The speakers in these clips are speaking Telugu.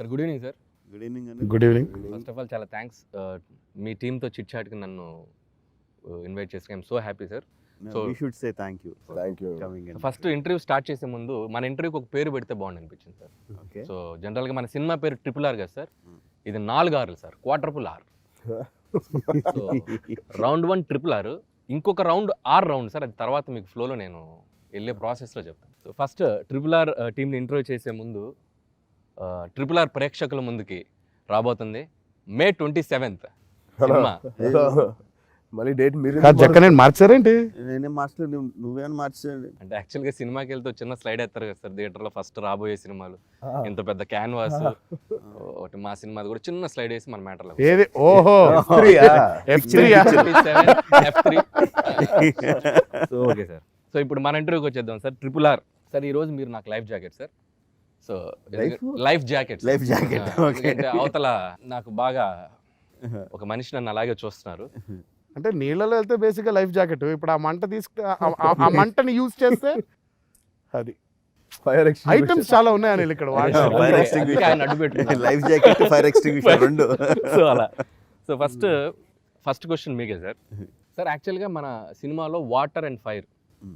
Sir good evening sir. Good evening అండి. Good evening. First of all చాలా థ్యాంక్స్ మీ టీంతో చిట్ చాట్కి నన్ను ఇన్వైట్ చేసి I'm so happy sir. No, So- we should say thank you for Thank you. coming in. First interview start చేసే ముందు మన ఇంటర్వ్యూకి ఒక పేరు పెడితే బాగుంది అనిపించింది సార్. Okay. సో జనరల్గా మన సినిమా పేరు RRR కదా సార్, ఇది 4 R'లు sir, quadruple R. So round 1 RRR, ఇంకొక రౌండ్ R రౌండ్ సార్, అది తర్వాత మీకు ఫ్లోలో నేను వెళ్ళే ప్రాసెస్లో చెప్తాను. సో ఫస్ట్ RRR టీంని ఇంటర్వ్యూ చేసే ముందు RRR ప్రేక్షకుల ముందుకి రాబోతుంది May 27th సినిమా. మళ్ళీ డేట్ మీరు జక్కనేని మార్చారేంటి? నేనేం మార్చలేదు, నువ్వేమైనా మార్చండి. అంటే యాక్చువల్గా సినిమాకి వెళ్తే చిన్న స్లైడ్ ఎత్తారు కదా సార్ థియేటర్లో, ఫస్ట్ రాబోయే సినిమాలు ఇంత పెద్ద క్యాన్వాస్ ఒకటి, మా సినిమాది కూడా చిన్న స్లైడ్ వేసి మన మ్యాటర్లో ఏది? ఓహో F3. So okay sir. So ఇప్పుడు మన ఇంటర్వ్యూకి వచ్చేద్దాం సార్. RRR సార్, ఈరోజు మీరు నాకు life jacket sir. So life jacket Life jacket, okay. అవతల నాకు బాగా ఒక మనిషి నన్ను అలాగే చూస్తున్నారు. అంటే నీళ్ళలో వెళ్తే బేసిక్ గా లైఫ్ జాకెట్, ఇప్పుడు ఆ మంట తీసుకు ఆ మంటని యూజ్ చేస్తే అది ఫైర్ ఐటమ్స్ చాలా ఉన్నాయి అని ఇక్కడ Fire extinguisher. ఆయన అడ్డు పెట్టుకున్నారు. లైఫ్ జాకెట్, ఫైర్ ఎక్స్టింగ్విషర్ రెండు. సో అలా. సో ఫస్ట్ క్వశ్చన్ మీకే సార్. సార్ యాక్చువల్గా మన సినిమాలో water and fire,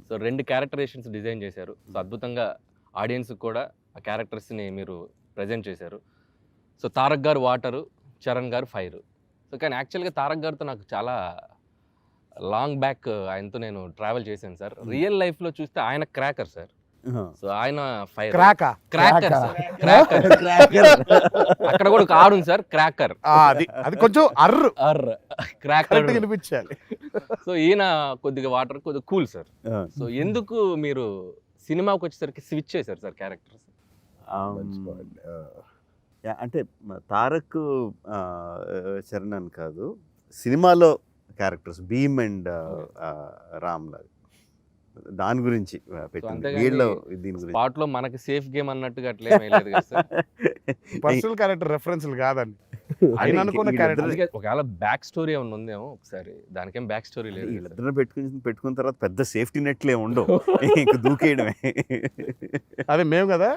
so 2 characterisations design చేశారు. సో అద్భుతంగా ఆడియన్స్కి కూడా ఆ క్యారెక్టర్స్ని మీరు ప్రజెంట్ చేశారు. సో తారక్ గారు వాటరు, చరణ్ గారు ఫైర్. సో కానీ యాక్చువల్గా తారక్ గారితో నాకు చాలా లాంగ్ బ్యాక్ ఆయనతో నేను ట్రావెల్ చేశాను సార్. రియల్ లైఫ్లో చూస్తే ఆయన క్రాకర్ సార్. సో ఆయన ఫైర్ క్రాకా క్రాకర్ సార్, క్రాకర్. అక్కడ కూడా ఒక ఆడు సార్, క్రాకర్. అది అది కొంచెం అర్ర క్రాకర్ వినిపించాలి. సో ఈయన కొద్దిగా వాటర్, కొద్దిగా కూల్ సార్. సో ఎందుకు మీరు సినిమాకి వచ్చేసరికి స్విచ్ చేశారు సార్ క్యారెక్టర్స్? అంటే తారక్ చరణ్ అని కాదు, సినిమాలో క్యారెక్టర్స్ భీమ్ అండ్ రామ్ లాగా, దాని గురించి పెట్టింది. అంతేగాని వీళ్ళలో దీని గురించి స్పాట్ లో మనకి సేఫ్ గేమ్ అన్నట్టుగా అట్లా ఏమీ లేదు కదా సార్. పర్సనల్ క్యారెక్టర్ రెఫరెన్స్ కాదండి, ఆయన అనుకున్న క్యారెక్టర్. అందుకే ఒకవేళ బ్యాక్ స్టోరీ ఏమన్నా ఉందేమో ఒకసారి, దానికేం బ్యాక్ స్టోరీ లేదు. వీళ్ళిద్దరు పెట్టుకున్న తర్వాత పెద్ద సేఫ్టీ నెట్లే ఉండవు, ఇంక దూకేయడమే. అదే మేము కదా,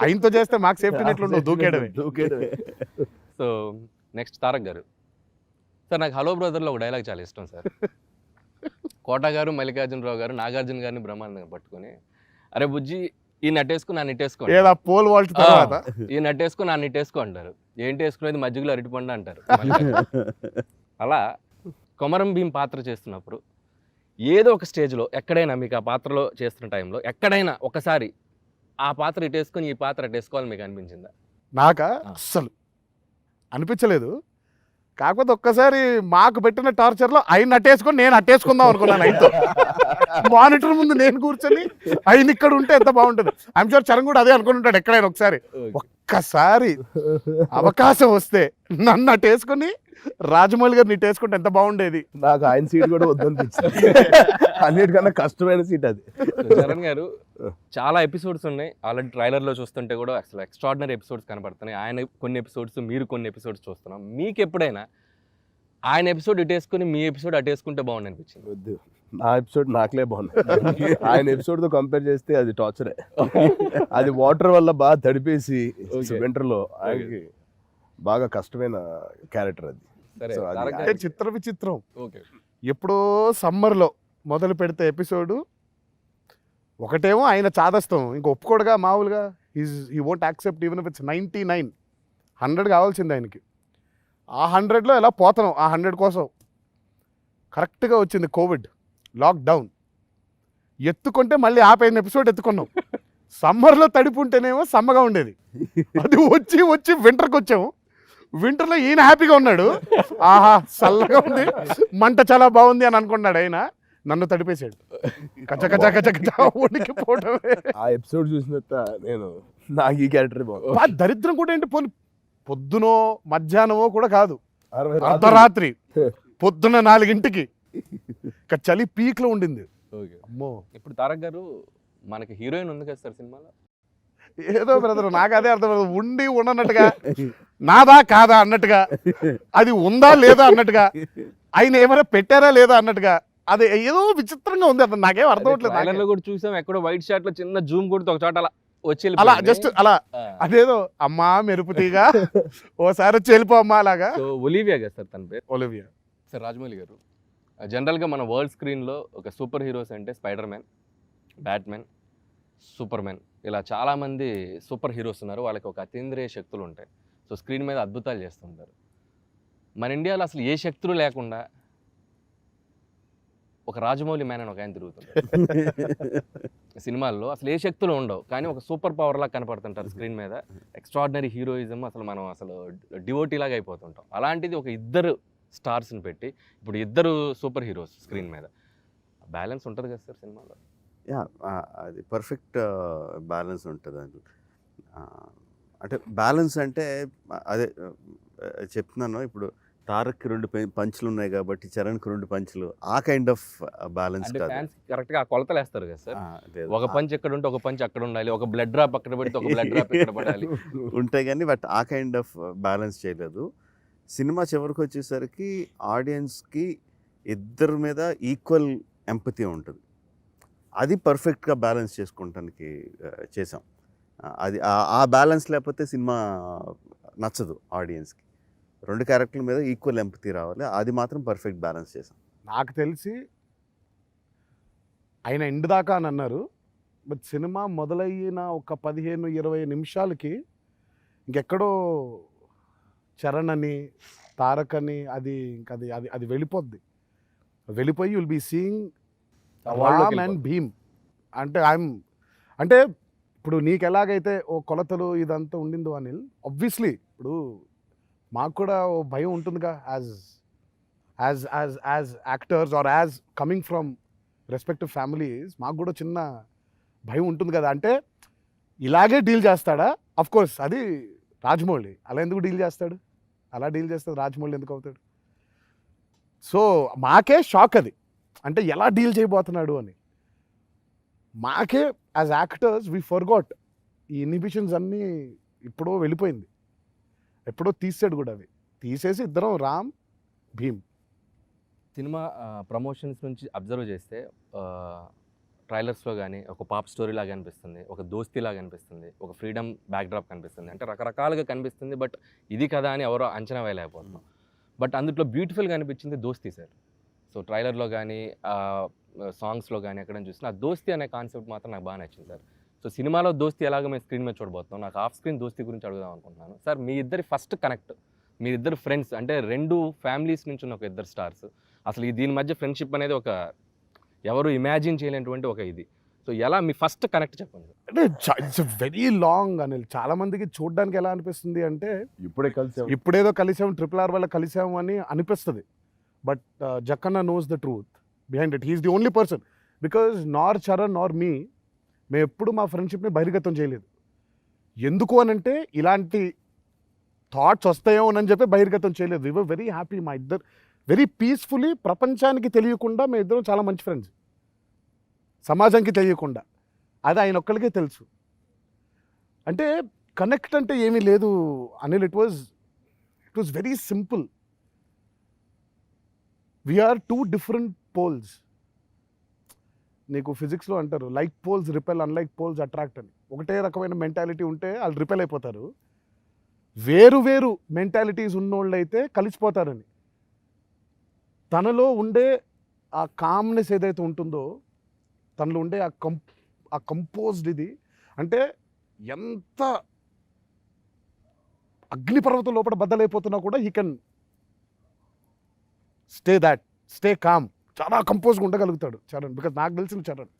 ఆయనతో చేస్తే మాకు సేఫ్టీ నెట్లు ఉండవు, దూకేయడమే. సో నెక్స్ట్ తారక్ గారు సార్, నాకు హలో బ్రదర్లో ఒక డైలాగ్ చాలా ఇష్టం సార్. కోట గారు, మల్లికార్జునరావు గారు నాగార్జున గారిని బ్రహ్మాండంగా పట్టుకొని, అరే బుజ్జి ఈ నట్టేసుకో నా నిట్టేసుకో, పోల్ వాల్ట్ తర్వాత ఈ నట్టేసుకో నా నిట్టేసుకో అంటారు. ఏంటి వేసుకునేది మజ్జిగలో అరటిపండు అంటారు. అలా కొమరం భీం పాత్ర చేస్తున్నప్పుడు ఏదో ఒక స్టేజ్లో ఎక్కడైనా మీకు ఆ పాత్రలో చేస్తున్న టైంలో ఎక్కడైనా ఒకసారి ఆ పాత్ర ఇటేసుకొని ఈ పాత్ర అటేసుకోవాలని మీకు అనిపించిందా? నాకా అస్సలు అనిపించలేదు. కాకపోతే ఒక్కసారి మాకు పెట్టిన టార్చర్లో ఆయన అట్టేసుకొని నేను అట్టేసుకుందాం అనుకున్నాను. ఆయనతో మానిటర్ ముందు నేను కూర్చొని ఆయన ఇక్కడ ఉంటే ఎంత బాగుంటుంది. ఐఎమ్ షూర్ చరణ్ కూడా అదే అనుకుని ఉంటాడు ఎక్కడైనా. ఒక్కసారి అవకాశం వస్తే నన్ను అట్టేసుకొని రాజమౌళి గారిని ఇట్టేసుకుంటే ఎంత బాగుండేది. నాకు ఆయన సీట్ కూడా వద్దనిపించింది, అన్నిటికన్నా కష్టమైన సీట్ అది. చరణ్ గారు చాలా ఎపిసోడ్స్ ఉన్నాయి ఆల్రెడీ, ట్రైలర్లో చూస్తుంటే కూడా అసలు ఎక్స్ట్రాడినరీ ఎపిసోడ్స్ కనపడుతున్నాయి. ఆయన కొన్ని ఎపిసోడ్స్, మీరు కొన్ని ఎపిసోడ్స్ చూస్తున్నాం. మీకు ఎప్పుడైనా ఆయన ఎపిసోడ్ ఇటేసుకుని మీ ఎపిసోడ్ అటేసుకుంటే బాగుంది అనిపించింది? వద్దు, నా ఎపిసోడ్ నాకులే బాగుంది. ఆయన ఎపిసోడ్తో కంపేర్ చేస్తే అది టార్చరే. అది వాటర్ వల్ల బాగా తడిపేసి వింటర్లో ఆయనకి బాగా కష్టమైన క్యారెక్టర్ అది. సరే, So, అది తారక్ అంటే గారు. చిత్ర విచిత్రం. ఓకే. ఎప్పుడో సమ్మర్లో మొదలు పెడితే ఎపిసోడు ఒకటేమో ఆయన చాదస్తం, ఇంక ఒప్పుకోడుగా మామూలుగా. He won't accept even if it's 99, 100 కావాల్సింది ఆయనకి. ఆ 100లో ఎలా పోతాం, ఆ 100 కోసం. కరెక్ట్గా వచ్చింది కోవిడ్, లాక్డౌన్, ఎత్తుకుంటే మళ్ళీ ఆపైన ఎపిసోడ్ ఎత్తుకున్నాం. సమ్మర్లో తడిపుంటేనేమో సమ్మగా ఉండేది, అది వచ్చి వింటర్కి వచ్చాము. వింటర్లో ఈయన హ్యాపీగా ఉన్నాడు, ఆహా చల్లగా ఉంది, మంట చాలా బాగుంది అని అనుకున్నాడు. ఆయన నన్ను తడిపేశాడు, కచ్చ ఉడికిపోవడమే. ఆ ఎపిసోడ్ చూసిన నేను నాకు ఈ క్యారెక్టర్ బాగుంది. దరిద్రం కూడా ఏంటి, పొద్దునో మధ్యాహ్నమో కూడా కాదు, 60 అర్ధరాత్రి పొద్దున్న 4 ఇంకా చలి పీక్లో ఉండింది. ఓకే. అమ్మో, ఇప్పుడు తారక్ గారు మనకి హీరోయిన్ ఉంది కదా సార్ సినిమాలో? ఏదో బ్రదర్ నాకు అదే అర్థం, ఉండి ఉండనట్టుగా, నాదా కాదా అన్నట్టుగా, అది ఉందా లేదా అన్నట్టుగా, ఆయన ఏమైనా పెట్టారా లేదా అన్నట్టుగా, అది ఏదో విచిత్రంగా ఉంది. అతను నాకేం అర్థం అవట్లేదు. ట్రైలర్లో కూడా చూసాం, ఎక్కడో వైట్ షాట్ లో చిన్న జూమ్ కొడితే ఒక చోట అలా వచ్చి అలా వెళ్ళిపోయింది. జస్ట్ అలా ఆ. అదేదో అమ్మా మెరుపుతీగా ఓసారి వచ్చి వెళ్ళిపో అమ్మా అలాగా. సో ఒలివియా కదా సార్ తన పేరు. ఒలివియా. సార్ రాజమౌళి గారు, జనరల్గా మన వరల్డ్ స్క్రీన్లో ఒక సూపర్ హీరోస్ అంటే spider man, batsmen, super man, ఇలా చాలామంది సూపర్ హీరోస్ ఉన్నారు. వాళ్ళకి ఒక అతీంద్రియ శక్తులు ఉంటాయి. సో స్క్రీన్ మీద అద్భుతాలు చేస్తుంటారు. మన ఇండియాలో అసలు ఏ శక్తులు లేకుండా ఒక రాజమౌళి మ్యాన్ అని ఒక ఆయన తిరుగుతుంటారు. సినిమాల్లో అసలు ఏ శక్తులు ఉండవు, కానీ ఒక సూపర్ పవర్ లాగా కనపడుతుంటారు స్క్రీన్ మీద. ఎక్స్ట్రాడినరీ హీరోయిజం, అసలు మనం అసలు డివోటీ లాగా అయిపోతుంటాం. అలాంటిది ఒక ఇద్దరు స్టార్స్ని పెట్టి ఇప్పుడు ఇద్దరు సూపర్ హీరోస్ స్క్రీన్ మీద, బ్యాలెన్స్ ఉంటుంది కదా సార్ సినిమాలో? యా, అది పర్ఫెక్ట్ బ్యాలెన్స్ ఉంటుంది అది. అంటే బ్యాలెన్స్ అంటే అదే చెప్తున్నాను. ఇప్పుడు తారక్కి 2 పంచులు ఉన్నాయి కాబట్టి చరణ్కి 2 పంచులు, ఆ కైండ్ ఆఫ్ బ్యాలెన్స్ అంటే కాదు. ఫ్యాన్స్ కరెక్ట్గా ఆ కొలతలు వేస్తారు కదా సార్. లేదు. ఒక పంచ్ ఎక్కడ ఉంటే ఒక పంచ్ అక్కడ ఉండాలి, ఒక బ్లడ్ డ్రాప్ అక్కడ పెడితే ఒక బ్లడ్ డ్రాప్ ఇక్కడ పడాలి. ఉంటాయి కానీ బట్ ఆ కైండ్ ఆఫ్ బ్యాలెన్స్ చేయలేదు. సినిమా చివరికి వచ్చేసరికి ఆడియన్స్కి ఇద్దరి మీద ఈక్వల్ ఎంపతి ఉంటుంది. అది పర్ఫెక్ట్గా బ్యాలెన్స్ చేసుకుంటానికి చేసాం. అది ఆ బ్యాలెన్స్ లేకపోతే సినిమా నచ్చదు ఆడియన్స్కి. 2 క్యారెక్టర్ల మీద ఈక్వల్ ఎంపతి రావాలి. అది మాత్రం పర్ఫెక్ట్ బ్యాలెన్స్ చేసాం. నాకు తెలిసి ఆయన ఎండ్ దాకా అని అన్నారు, బట్ సినిమా మొదలయ్యిన ఒక 15-20 నిమిషాలకి ఇంకెక్కడో చరణ్ అని, తారక్ అని, అది ఇంకా అది అది అది వెళ్ళిపోద్ది. వెళ్ళిపోయి will be seeing Ram and Bheem. అంటే అంటే ఇప్పుడు నీకు ఎలాగైతే ఓ కొలతలు ఇదంతా ఉండిందో అనిల్, ఆబ్వియస్లీ ఇప్పుడు మాకు కూడా ఓ భయం ఉంటుందిగా as actors are as coming from respective families. మాకు కూడా చిన్న భయం ఉంటుంది కదా. అంటే ఇలాగే డీల్ చేస్తాడా? అఫ్ కోర్స్ అది రాజమౌళి, అలా ఎందుకు డీల్ చేస్తాడు? అలా డీల్ చేస్తాడు రాజమౌళి ఎందుకు అవుతాడు? సో మాకే షాక్ అది, అంటే ఎలా డీల్ చేయబోతున్నాడు అని. మాకే యాజ్ యాక్టర్స్ వీ ఫర్గాట్ ఈ ఇన్హిబిషన్స్ అన్నీ. ఎప్పుడో వెళ్ళిపోయింది, ఎప్పుడో తీసాడు కూడా. అవి తీసేసి ఇద్దరం రామ్ భీమ్. సినిమా ప్రమోషన్స్ నుంచి అబ్జర్వ్ చేస్తే ట్రైలర్స్లో కానీ ఒక పాప్ స్టోరీ లాగా అనిపిస్తుంది, ఒక దోస్తీ లాగా అనిపిస్తుంది, ఒక ఫ్రీడమ్ బ్యాక్డ్రాప్ కనిపిస్తుంది. అంటే రకరకాలుగా కనిపిస్తుంది, బట్ ఇది కదా అని ఎవరో అంచనా వేయలేకపోతున్నాం. బట్ అందులో బ్యూటిఫుల్గా అనిపించింది దోస్తీ సార్. సో ట్రైలర్లో కానీ సాంగ్స్లో కానీ ఎక్కడ చూసినా ఆ దోస్తీ అనే కాన్సెప్ట్ మాత్రం నాకు బాగా నచ్చింది సార్. సో సినిమాలో దోస్తీ ఎలాగో మేము స్క్రీన్ మీద చూడబోతున్నాం, నాకు ఆఫ్ స్క్రీన్ దోస్తీ గురించి అడుగుదాం అనుకుంటున్నాను సార్. మీ ఇద్దరి ఫస్ట్ కనెక్ట్, మీ ఇద్దరు ఫ్రెండ్స్, అంటే 2 ఫ్యామిలీస్ నుంచి ఉన్న ఒక ఇద్దరు స్టార్స్, అసలు దీని మధ్య ఫ్రెండ్షిప్ అనేది ఒక ఎవరు ఇమాజిన్ చేయలేనటువంటి ఒక ఇది. సో ఎలా మీ ఫస్ట్ కనెక్ట్ చెప్పండి. అంటే ఇట్స్ వెరీ లాంగ్ అనిల్. చాలా మందికి చూడడానికి ఎలా అనిపిస్తుంది అంటే ఇప్పుడే కలిసి ఇప్పుడేదో కలిసాం, RRR వల్ల కలిసాము అని అనిపిస్తుంది. But Jakkanna knows the truth behind it. He's the only person. Because nor Charan నార్ మీ, మేము ఎప్పుడు మా ఫ్రెండ్షిప్ని బహిర్గతం చేయలేదు. ఎందుకు అనంటే ఇలాంటి థాట్స్ వస్తాయో అని చెప్పి బహిర్గతం చేయలేదు. వి వర్ వెరీ హ్యాపీ. మా ఇద్దరు వెరీ పీస్ఫుల్లీ, ప్రపంచానికి తెలియకుండా మేము ఇద్దరం చాలా మంచి ఫ్రెండ్స్, సమాజానికి తెలియకుండా. అది ఆయన ఒక్కరికే తెలుసు. అంటే కనెక్ట్ అంటే ఏమీ లేదు Anil. It was very simple. We're 2 different poles. నీకు ఫిజిక్స్లో అంటారు like poles repel, unlike poles attract అని. ఒకటే రకమైన మెంటాలిటీ ఉంటే వాళ్ళు రిపెల్ అయిపోతారు, వేరు వేరు మెంటాలిటీస్ ఉన్నోళ్ళు అయితే కలిసిపోతారని. తనలో ఉండే ఆ కామ్నెస్ ఏదైతే ఉంటుందో, తనలో ఉండే ఆ కంపోజ్డ్ ఇది, అంటే ఎంత అగ్నిపర్వతం లోపల బద్దలైపోతున్నా కూడా హీ కెన్ స్టే కామ్. చాలా కంపోజ్గా ఉండగలుగుతాడు చరణ్. బికాజ్ నాకు తెలిసిన Charan,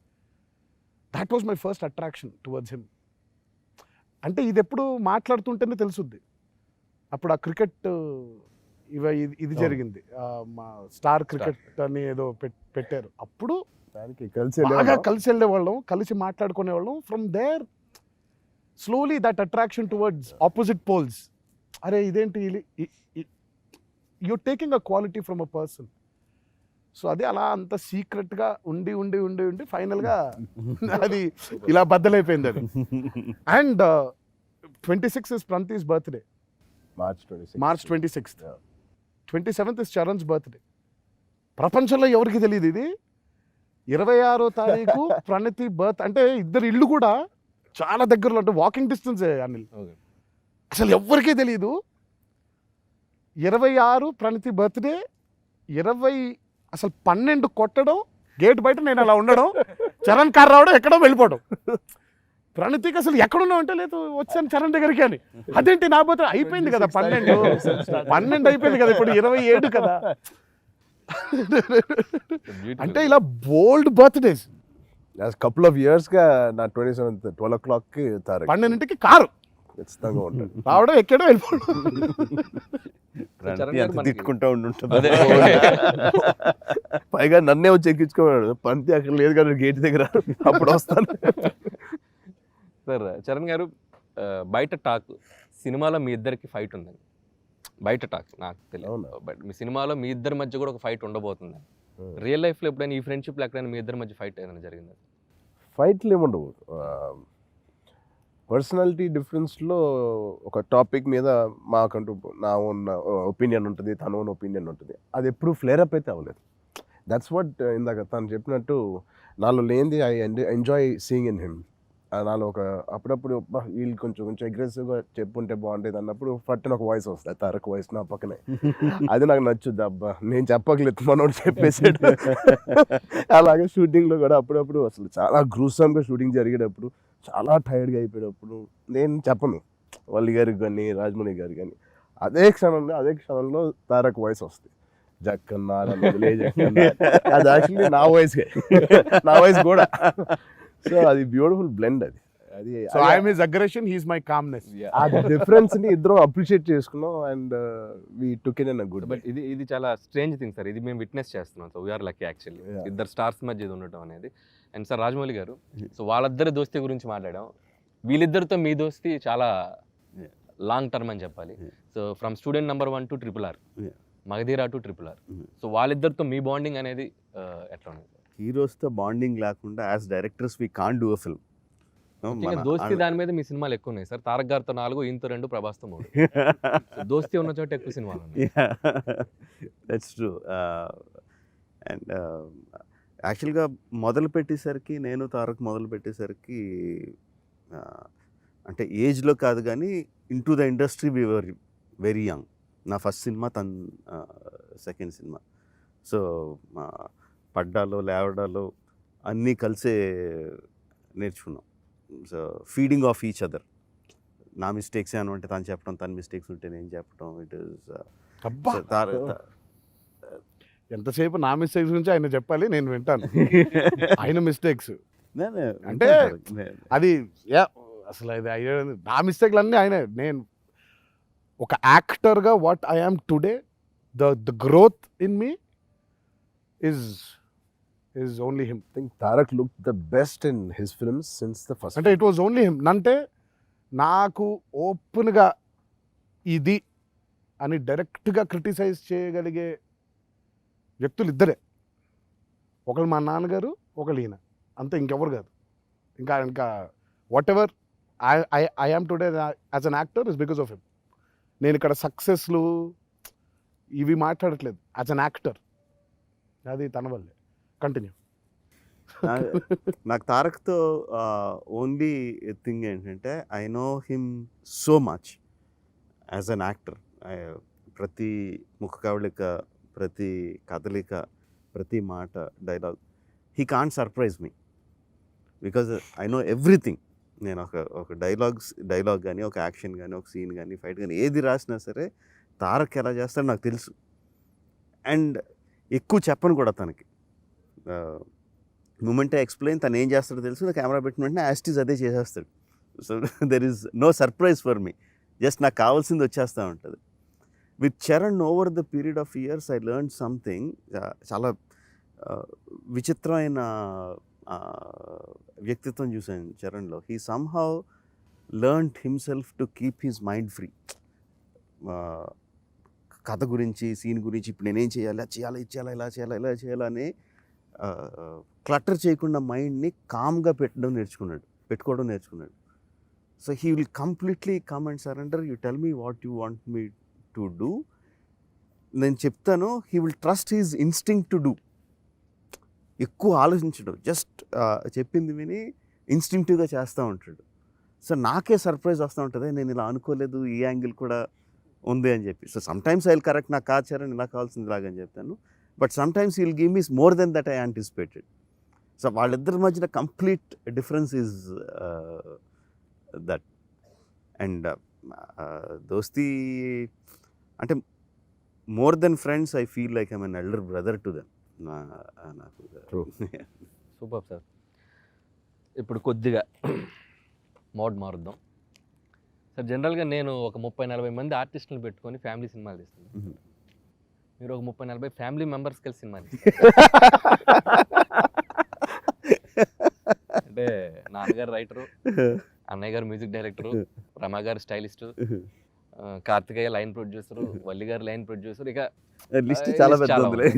that was my first attraction towards him. అంటే ఇది ఎప్పుడు మాట్లాడుతుంటేనే తెలుసుద్ది. అప్పుడు ఆ క్రికెట్ ఇది జరిగింది, మా స్టార్ క్రికెట్ అని ఏదో పెట్టారు. అప్పుడు బాగా కలిసి వెళ్ళేవాళ్ళం, కలిసి మాట్లాడుకునేవాళ్ళం. From there slowly that attraction towards opposite poles. అరే ఇదేంటి, you're taking a quality from a person. So అది అలా అంత సీక్రెట్గా ఉండి ఫైనల్గా అది ఇలా బద్దలైపోయింది అది. And 26 is Pranthi's birthday. March 26th. 27th is Charan's birthday. ప్రపంచంలో ఎవరికి తెలియదు ఇది. 26వ తారీఖు ప్రణతి బర్త్. అంటే ఇద్దరు ఇల్లు కూడా చాలా దగ్గరలో, అంటే వాకింగ్ డిస్టెన్స్ అనిల్. Okay. అసలు ఎవ్వరికీ తెలియదు. 26 ప్రణతి బర్త్డే, 20 అసలు 12 కొట్టడం, గేట్ బయట నేను అలా ఉండడం, చరణ్ కార్ రావడం, ఎక్కడో వెళ్ళిపోవడం. ప్రణతికి అసలు ఎక్కడున్నావు అంటే, లేదు వచ్చాను చరణ్ దగ్గరికి అని. అదేంటి నా బర్త్డే అయిపోయింది కదా 12 అయిపోయింది కదా, ఇప్పుడు 27 కదా. అంటే ఇలా బోల్డ్ బర్త్డేస్. కపుల్ ఆఫ్ ఇయర్స్గా నా 27th 12 o'clockకి తారక్ 12కి కారు ఖచ్చితంగా ఉంటుంది. రావడం, ఎక్కడో వెళ్ళిపోవడం. ప్రణతి అంత తిట్టుకుంటా ఉండుంటుంది. అదే. పైగా నన్నే వచ్చి ఎక్కించుకోమన్నాడు. పంతి అక్కడ లేదు కదా గేట్ దగ్గర, అప్పుడు వస్తాను. సార్ చరణ్ గారు, బయట టాక్ సినిమాలో మీ ఇద్దరికి ఫైట్ ఉందండి. బయట టాక్ నాకు తెలియదు, అవునా? బట్ మీ సినిమాలో మీ ఇద్దరి మధ్య కూడా ఒక ఫైట్ ఉండబోతుంది. రియల్ లైఫ్లో ఎప్పుడైనా ఈ ఫ్రెండ్షిప్లో ఎక్కడైనా మీ ఇద్దరి మధ్య ఫైట్ ఏదైనా జరిగిందా? ఫైట్లు ఏముండవు. పర్సనాలిటీ డిఫరెన్స్లో ఒక టాపిక్ మీద మాకంటూ నా ఉన్న ఒపీనియన్ ఉంటుంది, తన ఓన్ ఒపీనియన్ ఉంటుంది. అది ఎప్పుడు ఫ్లేరప్ అయితే అవ్వలేదు. దట్స్ వాట్ ఇందాక తను చెప్పినట్టు నాలో లేనిది I enjoy seeing in him. నాలో ఒక అప్పుడప్పుడు వీళ్ళు కొంచెం అగ్రెసివ్గా చెప్పుంటే బాగుంటుంది అన్నప్పుడు పట్టిన ఒక వాయిస్ వస్తుంది, తారక్ వాయిస్ నా పక్కనే. అది నాకు నచ్చుద్ది. అబ్బా నేను చెప్పగలేదు, మనోడు చెప్పేసాడు. అలాగే షూటింగ్లో కూడా అప్పుడప్పుడు అసలు చాలా గ్రూసమ్గా షూటింగ్ జరిగేటప్పుడు, చాలా టైర్డ్గా అయిపోయేటప్పుడు నేను చెప్పను వల్లి గారికి కానీ రాజమౌళి గారికి కానీ. అదే క్షణంలో తారక్ వాయిస్ వస్తుంది, జక్కన్నా వదిలే జక్కన్నా. అది యాక్చువల్లీ నా వాయిస్ కూడా. సో అది బ్యూటిఫుల్ బ్లెండ్. అది so I'm his aggression, he is my calmness. ఆ డిఫరెన్స్ ని ఇద్దరం అప్రిషియేట్ చేసుకున్నాం and we took in a good. But ఇది చాలా స్ట్రేంజ్ థింగ్ సార్. ఇది మేము విట్నెస్ చేస్తున్నాం. So we're lucky actually, Yeah. ఇద్దరు స్టార్స్ మధ్య ఇది ఉండటం అనేది. అండ్ సార్ రాజమౌళి గారు, సో వాళ్ళిద్దరి దోస్తీ గురించి మాట్లాడాం. వీళ్ళిద్దరితో మీ దోస్తీ చాలా Yeah. లాంగ్ టర్మ్ అని చెప్పాలి. Yeah. So from student number 1 to RRR, Yeah. Magadheera to RRR. Mhm. So వాళ్ళిద్దరితో మీ బాండింగ్ అనేది ఎట్లా ఉంది? హీరోస్తో బాండింగ్ లేకుండా as directors we can't do a film. ముఖ్యంగా దోస్తీ దాని మీద మీ సినిమాలు ఎక్కువ ఉన్నాయి సార్. తారక్ గారితో 4, ఈయనతో 2, ప్రభాస్తో 3. సో దోస్తీ ఉన్న చోట ఎక్కువ సినిమాలు ఉన్నాయి. That's true. అండ్ యాక్చువల్గా మొదలు పెట్టేసరికి, నేను తారక్ మొదలు పెట్టేసరికి అంటే ఏజ్లో కాదు కానీ in to the industry we were very young. నా ఫస్ట్ సినిమా, తన సెకండ్ సినిమా. సో పడ్డాలో లేవడాలో అన్నీ కలిసే నేర్చుకున్నాం. So feeding of each other. నా మిస్టేక్స్ ఏమన్నా ఉంటే తను చెప్పడం, తన మిస్టేక్స్ ఉంటే నేను చెప్పడం. ఇట్ ఈస్ అబ్బా, ఎంతసేపు నా మిస్టేక్స్ గురించి ఆయన చెప్పాలి, నేను వింటాను. ఆయన మిస్టేక్స్ అంటే అది అసలు అది నా మిస్టేక్లు అన్నీ ఆయనే. నేను ఒక యాక్టర్గా what I am today, the growth in me is only him. I think Tarak looked the best in his films since the first. అంటే ఇట్ వాజ్ ఓన్లీ హిమ్. అంటే నాకు ఓపెన్గా ఇది అని డైరెక్ట్గా క్రిటిసైజ్ చేయగలిగే వ్యక్తులు ఇద్దరే. ఒకళ్ళు మా నాన్నగారు, ఒకళ్ళు ఈయన, అంతే, ఇంకెవరు కాదు. ఇంకా what ever I am today as an actor is because of him. నేను ఇక్కడ సక్సెస్లు ఇవి మాట్లాడట్లేదు, యాజ్ అన్ యాక్టర్ అది తన వల్లే. కంటిన్యూ. నాకు తారక్తో ఓన్లీ థింగ్ ఏంటంటే I know him so much as an actor. ప్రతి ముఖ కవళిక, ప్రతి కదలిక, ప్రతి మాట, dialogue, he can't surprise me because I know everything. నేను ఒక డైలాగ్ కానీ, ఒక యాక్షన్ కానీ, ఒక సీన్ కానీ, ఫైట్ కానీ ఏది రాసినా సరే తారక్ ఎలా చేస్తాడో నాకు తెలుసు. అండ్ ఎక్కువ చెప్పను కూడా తనకి. మూమెంటే ఎక్స్ప్లెయిన్, తను ఏం చేస్తాడో తెలుసు. కెమెరా పెట్టిన వెంటనే యాస్టీస్ అదే చేసేస్తాడు. So there is no surprise for me. Just నాకు కావాల్సింది వచ్చేస్తూ ఉంటుంది. With Charan over the period of years I learn something. చాలా విచిత్రమైన వ్యక్తిత్వం చూశాను చరణ్లో. He somehow learned himself to keep his mind free. కథ గురించి, సీన్ గురించి, ఇప్పుడు నేనేం చేయాలి, అది చేయాలి, ఇది చేయాలి, ఇలా చేయాలి, ఇలా చేయాలని క్లటర్ చేయకుండా మైండ్ని కామ్గా పెట్టుకోవడం నేర్చుకున్నాడు. So he will completely come and surrender. You tell me what you want me to do, నేను చెప్తాను. He will trust his instinct to do. ఎక్కువ ఆలోచించడు, జస్ట్ చెప్పింది విని ఇన్స్టింక్టివ్గా చేస్తూ ఉంటాడు. సో నాకే సర్ప్రైజ్ వస్తూ ఉంటుంది, నేను ఇలా అనుకోలేదు, ఈ యాంగిల్ కూడా ఉంది అని చెప్పి. So sometimes I will correct, నాకు కాదు చరణ్ ఇలా కావాల్సింది లాగని చెప్తాను, but sometimes will give me more than that I anticipated. So వాళ్ళిద్దరి మధ్యన complete difference is that. And Dosti అంటే more than friends I feel like I'm an elder brother to them. నాకు సూపర్ సార్. ఇప్పుడు కొద్దిగా మోడ్ మారుద్దాం సార్. జనరల్గా నేను ఒక 30-40 మంది ఆర్టిస్టులు పెట్టుకొని ఫ్యామిలీ సినిమాలు తీస్తున్నాను. మీరు ఒక 30-40 ఫ్యామిలీ మెంబర్స్ కలిసి సినిమా అంటే నాన్నగారు రైటరు, అన్నయ్య గారు మ్యూజిక్ డైరెక్టరు, రమా గారు stylist, Karthikeya line producer, Valli గారు లైన్ ప్రొడ్యూసర్, ఇక లిస్ట్ చాలా పెద్ద ఉంది.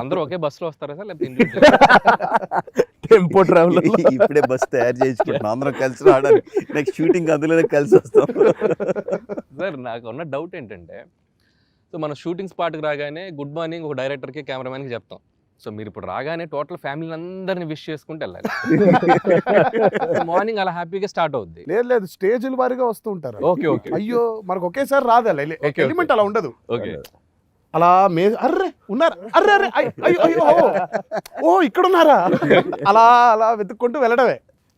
అందరూ ఒకే బస్సులో వస్తారా సార్ లేకపోతే టెంపో ట్రావెల్ ఇప్పుడే బస్ తయారు చేయించుకుంటున్నాం అందరం కలిసి రావడానికి. నెక్స్ట్ షూటింగ్ అందులోనే కలిసి వస్తాం. సార్ నాకు ఉన్న డౌట్ ఏంటంటే, సో మనం షూటింగ్ స్పాట్కి రాగానే గుడ్ మార్నింగ్ ఒక డైరెక్టర్కి కెమెరామెన్కి చెప్తాం. సో మీరు ఇప్పుడు రాగానే టోటల్ ఫ్యామిలీ అందరిని విష్ చేసుకుంటూ వెళ్ళాలి. మార్నింగ్ అలా హ్యాపీగా స్టార్ట్ అవుద్ది. లేదు స్టేజ్ల వారిగా వస్తూ ఉంటారు. ఓకే ఓకే అయ్యో మనకు ఒకేసారి రాదు, ఎలిమెంట్ అలా ఉండదు. ఓకే అలా అర్రే ఉన్నారు, అర్రే అర్రే అయ్యో అయ్యో ఓ ఇక్కడ ఉన్నారా, అలా అలా వెతుక్కుంటూ వెళ్ళడమే.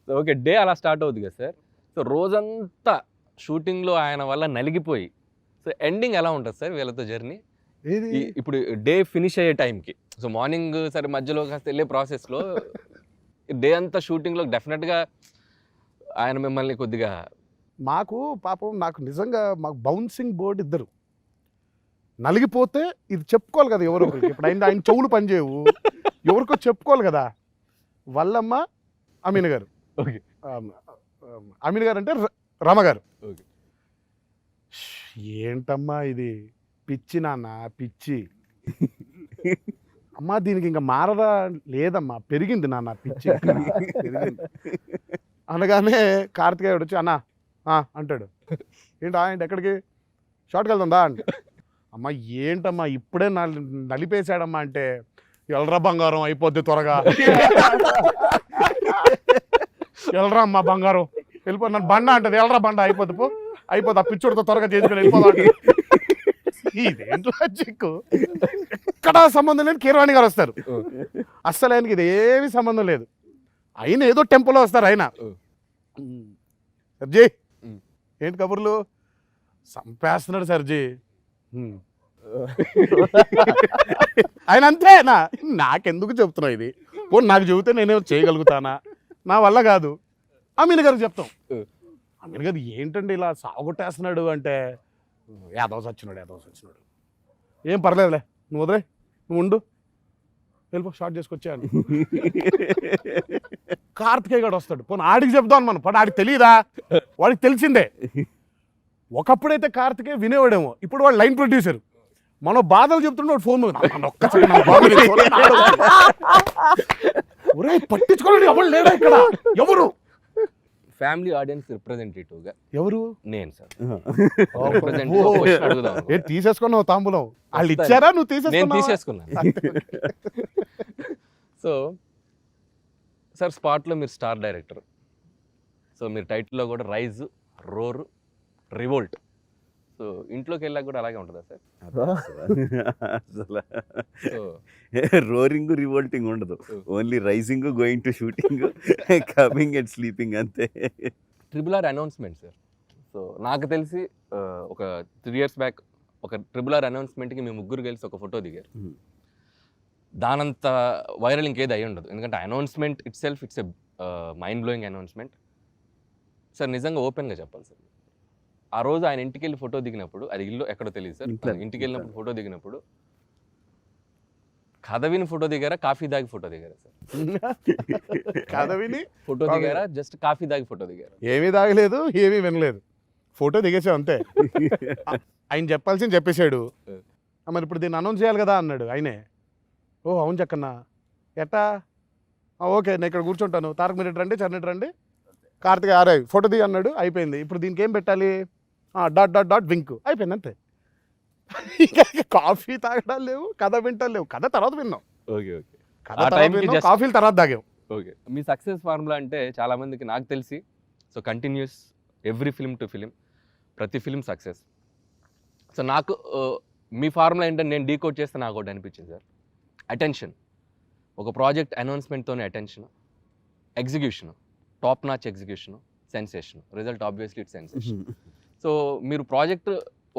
ఓకే డే అలా స్టార్ట్ అవుద్ది కదా సార్. సో రోజంతా షూటింగ్లో ఆయన వల్ల నలిగిపోయి, సో ఎండింగ్ ఎలా ఉంటుంది సార్ వీళ్ళతో జర్నీ? ఇప్పుడు డే ఫినిష్ అయ్యే టైంకి, సో మార్నింగ్ సరే మధ్యలో కాస్త వెళ్ళే ప్రాసెస్లో డే అంతా షూటింగ్లో డెఫినెట్గా ఆయన మిమ్మల్ని కొద్దిగా మాకు పాపం నాకు నిజంగా మాకు బౌన్సింగ్ బోర్డు ఇద్దరు నలిగిపోతే ఇది చెప్పుకోవాలి కదా ఎవరో ఒకరికి. ఇప్పుడు ఆయన చెవులు పనిచేయవు, ఎవరికో చెప్పుకోవాలి కదా. వల్లమ్మ అమీన్ గారు, ఓకే అమీన్ గారు అంటే రమగారు. ఓకే ఏంటమ్మా ఇది పిచ్చి నాన్న పిచ్చి, అమ్మా దీనికి ఇంకా మారదా, లేదమ్మా పెరిగింది నాన్న పిచ్చి పెరిగింది అనగానే కార్తికేయుడు వచ్చి అన్నా అంటాడు, ఏంటి ఎక్కడికి షార్ట్కి వెళ్తుందా అంటే, అమ్మ ఏంటమ్మా ఇప్పుడే నలిపేశాడమ్మా అంటే, ఎల్రా బంగారం అయిపోద్ది త్వరగా, ఎల్రా అమ్మా బంగారం వెళ్ళిపో, నన్ను బండ అంటది, ఎల్రా బండ అయిపోద్ది పో అయిపోద్ది, ఆ పిచ్చోడితో త్వరగా చేసుకుని వెళ్ళిపోదా. ఇదేంటి లాజిక్, ఎక్కడ సంబంధం లేదు. కీరవాణి గారు వస్తారు, అస్సలు ఆయనకి ఇది ఏమి సంబంధం లేదు, ఆయన ఏదో టెంపోలో వస్తారు. ఆయన సర్జీ ఏంటి కబుర్లు, సంపేస్తున్నాడు సర్జీ. ఆయన అంతేనా, నాకెందుకు చెప్తున్నా ఇది, పోనీ నాకు చెబితే నేనేమో చేయగలుగుతానా, నా వల్ల కాదు. అమీన్ గారికి చెప్తాం, అమీన్ గారు ఏంటండి ఇలా సాగొట్టేస్తున్నాడు అంటే, యాదవ్ సచ్చినాడు, ఏం పర్లేదులే నువ్వు వదిలే, నువ్వు ఉండు, వెళ్ళిపో షార్ట్ చేసుకొచ్చాను. కార్తికేయ గారు వస్తాడు, పోనీ ఆడికి చెప్దాం మనం, పని ఆడికి తెలియదా, వాడికి తెలిసిందే. ఒకప్పుడైతే కార్తికేయ వినేవాడేమో, ఇప్పుడు వాడు లైన్ ప్రొడ్యూసర్, మనం బాధలు చెప్తుంటే వాడు ఫోన్ పట్టించుకోండి, ఎవరు లేడా ఇక్కడ, ఎవరు ఫ్యామిలీ ఆడియన్స్ రిప్రజెంటేటివ్గా ఎవరు నేను సార్. తీసేసుకున్నావు తాంబూలం, వాళ్ళు ఇచ్చారా నువ్వు నేను తీసేసుకున్నాను. సో సార్ స్పాట్లో మీరు స్టార్ డైరెక్టర్, సో మీరు టైటిల్లో కూడా రైజ్, రోర్, రివోల్ట్, సో ఇంట్లోకి వెళ్ళాక కూడా అలాగే ఉంటుందా సార్? అసలు రోరింగ్ రివోల్టింగ్ ఉండదు, only rising, going to shooting, coming and sleeping అంతే. RRR announcement sir. సో నాకు తెలిసి ఒక 3 years బ్యాక్ ఒక RRR అనౌన్స్మెంట్కి మీ ముగ్గురు కలిసి ఒక ఫోటో దిగారు. దానంత వైరల్ ఇంకేది అయి ఉండదు, ఎందుకంటే announcement it self it's a mind blowing announcement. Sir నిజంగా ఓపెన్గా చెప్పాలి సార్, ఆ రోజు ఆయన ఇంటికి వెళ్ళి ఫోటో దిగినప్పుడు, అది ఇల్లు ఎక్కడో తెలియదు సార్, ఇంటికి వెళ్ళినప్పుడు ఫోటో దిగినప్పుడు కథ విని ఫోటో దిగారా, కాఫీ దాగి ఫోటో దిగారా సార్? కథ విని ఫోటో దిగారా, జస్ట్ కాఫీ దాగి ఫోటో దిగారా? ఏమీ తాగలేదు, ఏమీ వినలేదు, ఫోటో దిగేసాం అంతే. ఆయన చెప్పాల్సింది చెప్పేశాడు, మరి ఇప్పుడు దీన్ని అనౌన్స్ చేయాలి కదా అన్నాడు ఆయనే. ఓ అవును చక్కన్నా, ఎట్టా, ఓకే నేను ఇక్కడ కూర్చుంటాను, తారక మీరు రండి, చరణ్ రండి, కార్తికేయ ఆరాయ్ ఫోటో దిగి అన్నాడు, అయిపోయింది. ఇప్పుడు దీనికి ఏం పెట్టాలి, డాట్ వింక్, అయిపోయింది అంతే. కాఫీ తాగడాలు లేవు, కథ వింటాలు లేవు, కథ తర్వాత విన్నాం, ఓకే ఓకే, కథ తర్వాత విన్నాం, కాఫీలు తర్వాత తాగాం. ఓకే. మీ సక్సెస్ ఫార్ములా అంటే చాలా మందికి నాకు తెలిసి, so continuous every film to film, ప్రతి ఫిలిం సక్సెస్. సో నాకు మీ ఫార్ములా ఏంటంటే నేను డీకోడ్ చేస్తే నాకు ఒకటి అనిపించింది సార్. అటెన్షన్, ఒక ప్రాజెక్ట్ అనౌన్స్మెంట్తోనే attention, execution, top notch execution, sensation, result obviously it's sensation. So మీరు